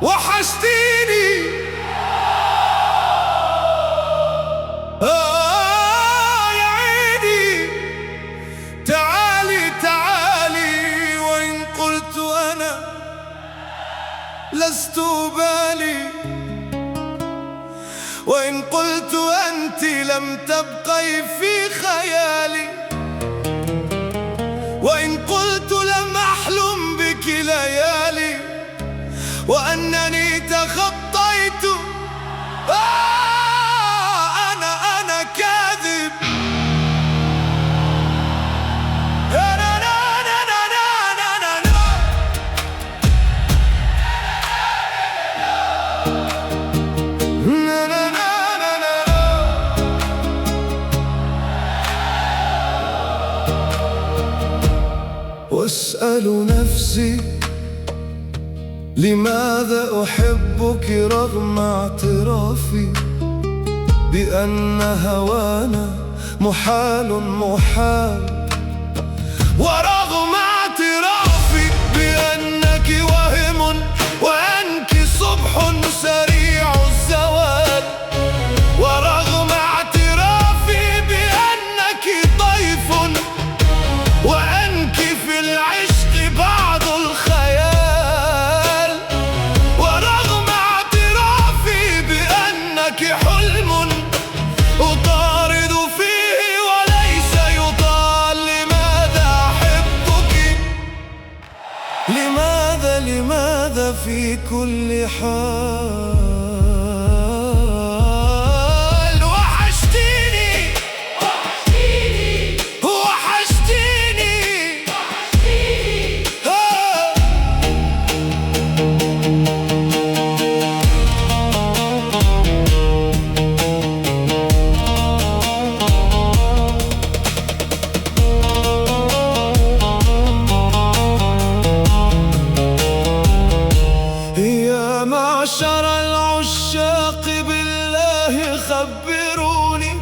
وحشتيني يا عيني. تعالي تعالي، وإن قلت أنا لست أبالي، وإن قلت أنت لم تبقي في خيالي، وإن قلت لم أحلم بك ليالي، وأنني تخطيت أنا كاذب. وأسأل نفسي لماذا أحبك رغم اعترافي بأن هوانا محال محال، ورغم اعترافي بأنك وهم وأنك صبح سريع الزوال، ورغم اعترافي بأنك ضيف وأنك في العشق بعض الخيال، ورغم اعترافي بأنك حلم أطارد فيه وليس يطال. لماذا أحبك؟ لماذا في كل حال؟ معشر العشاق بالله خبروني،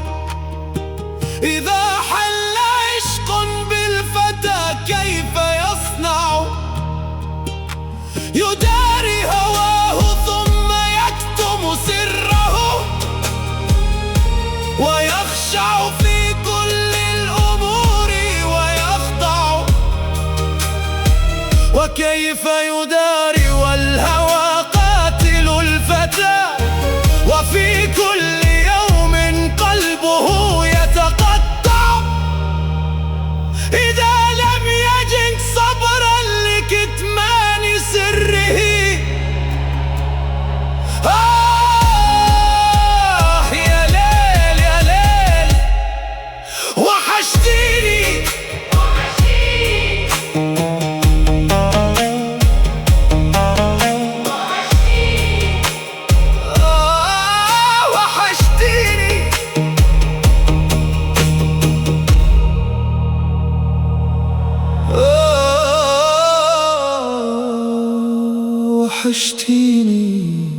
إذا حل عشق بالفتى كيف يصنع؟ يداري هواه ثم يكتم سره، ويخشع في كل الأمور ويخضع. وكيف يداري والهوى وفي كل يوم قلبه يتقطع، إذا لم يجد صبرا لكتمان سره. يا ليل يا ليل، وحشتيني وحشتيني.